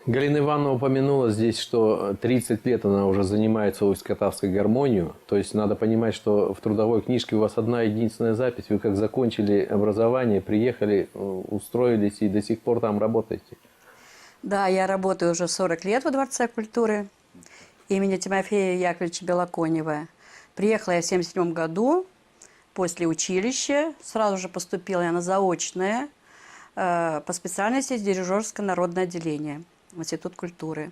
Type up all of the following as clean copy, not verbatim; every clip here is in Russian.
Галина Ивановна упомянула здесь, что 30 лет она уже занимается усть-катавской гармонию. То есть надо понимать, что в трудовой книжке у вас одна единственная запись. Вы как закончили образование, приехали, устроились и до сих пор там работаете. Да, я работаю уже 40 лет во Дворце культуры имени Тимофея Яковлевича Белоконева. Приехала я в 1977 году после училища. Сразу же поступила я на заочное по специальности дирижерское народное отделение в Институт культуры.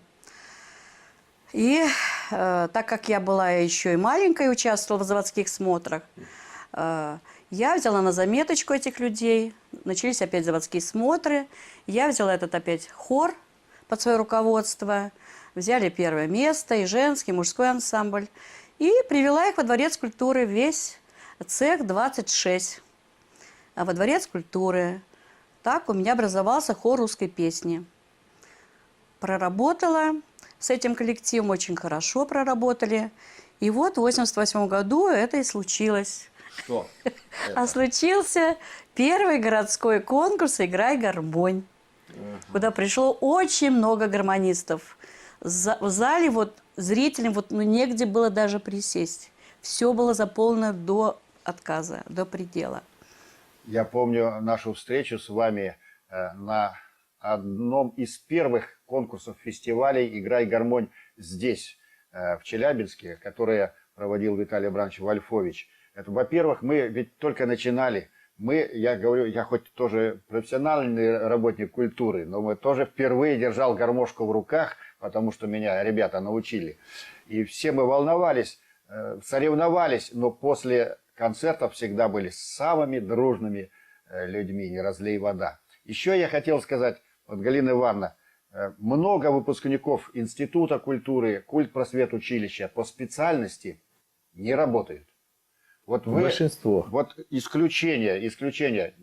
И так как я была еще и маленькая и участвовала в заводских смотрах, я взяла на заметочку этих людей. Начались опять заводские смотры. Я взяла этот опять хор под свое руководство. Взяли первое место, и женский, и мужской ансамбль. И привела их во Дворец культуры, весь цех 26. А во Дворец культуры. Так у меня образовался хор русской песни. Проработала с этим коллективом, очень хорошо проработали. И вот в 1988 году это и случилось. Что? А случился первый городской конкурс «Играй гармонь», куда пришло очень много гармонистов. В зале вот зрителям вот, ну, негде было даже присесть. Все было заполнено до отказа, до предела. Я помню нашу встречу с вами на одном из первых конкурсов фестивалей «Играй гармонь» здесь, в Челябинске, которые проводил Виталий Абрамович Вольфович. Это, во-первых, мы ведь только начинали. Я говорю, я хоть тоже профессиональный работник культуры, но мы тоже впервые держал гармошку в руках, потому что меня ребята научили. И все мы волновались, соревновались, но после концертов всегда были самыми дружными людьми, не разлей вода. Еще я хотел сказать, вот, Галина Ивановна, много выпускников Института культуры, культпросветучилища по специальности не работают. Вот вы, Большинство. Вот исключение.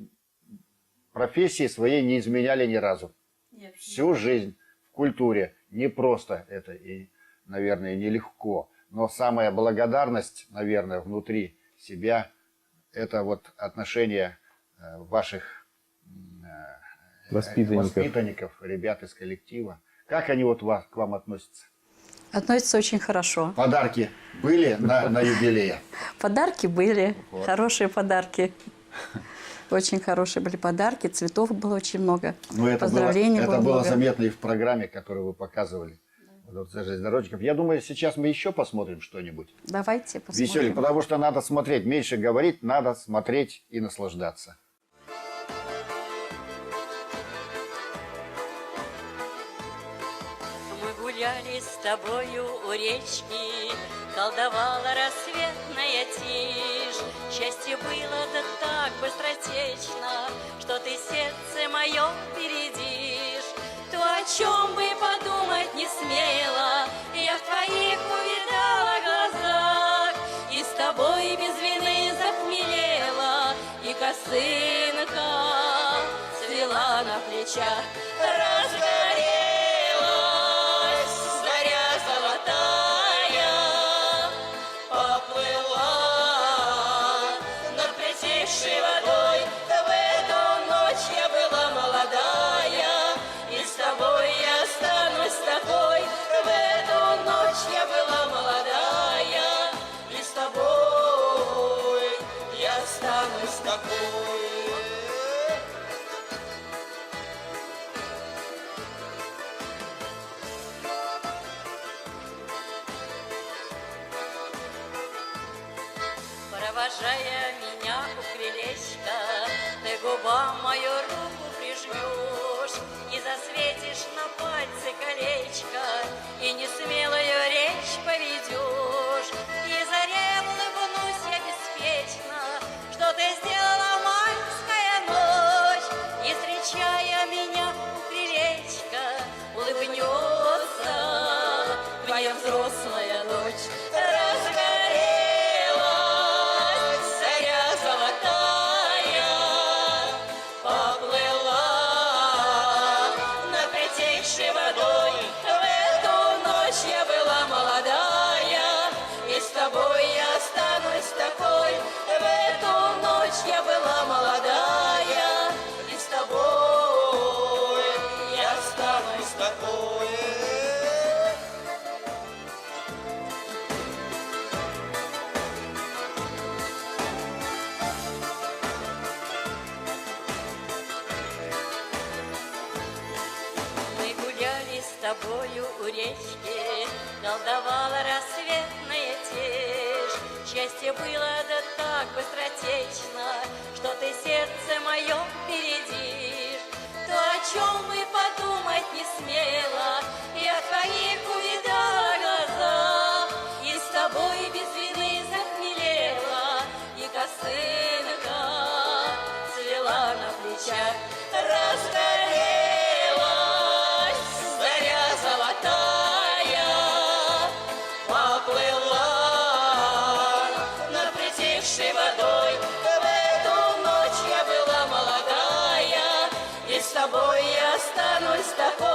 Профессии своей не изменяли ни разу. Нет. Всю жизнь в культуре. Не просто это и, наверное, нелегко. Но самая благодарность, наверное, внутри себя, это вот отношение ваших воспитанников, ребят из коллектива. Как они вот к вам относятся? Относятся очень хорошо. Подарки были на юбилее? Подарки были, Вот. хорошие подарки. Очень хорошие были подарки, цветов было очень много. Ну, это поздравлений было много. заметно и в программе, которую вы показывали. Вот, железнодорожников. Я думаю, сейчас мы еще посмотрим что-нибудь. Давайте посмотрим. Веселее, потому что надо смотреть, меньше говорить, надо смотреть и наслаждаться. Мы гуляли с тобою у речки, колдовала рассветная тишь. Счастье было да так быстротечно, что ты сердце мое бередишь. То, о чем бы подумать не смела, я в твоих увидала глазах, и с тобой без вины захмелела, и косынка цвела на плечах. Разгорелась заря золотая, поплыла над притихшей водой. В эту ночь я была молодая, и с тобой я останусь такой. В эту ночь я была молодая, и с тобой я останусь такой. Провожая меня у крылечка, ты губам мою руку прижмешь и засветишь на пальце колечко, и несмелую речь поведешь. И заре улыбнусь я беспечно, что ты сделала майская ночь, и, встречая меня у крылечка, улыбнется твоя взрослая дочь. Разгорелась заря золотая, поплыла над притихшей водой. В эту ночь я была молодая, и с тобой я останусь такой. В эту ночь я была молодая, и с тобой я останусь такой. тобою у речки колдовала рассветная тишь. Счастье было да так быстротечно, что ты сердце мое впередишь. То, о чем мы подумать не смела, я твоих увидала глаза, и с тобой без вины захмелела, и косынка цвела на плечах, разгорелась заря золотая, поплыла над притихшей водой. В эту ночь я была молодая, и с тобой я останусь такой.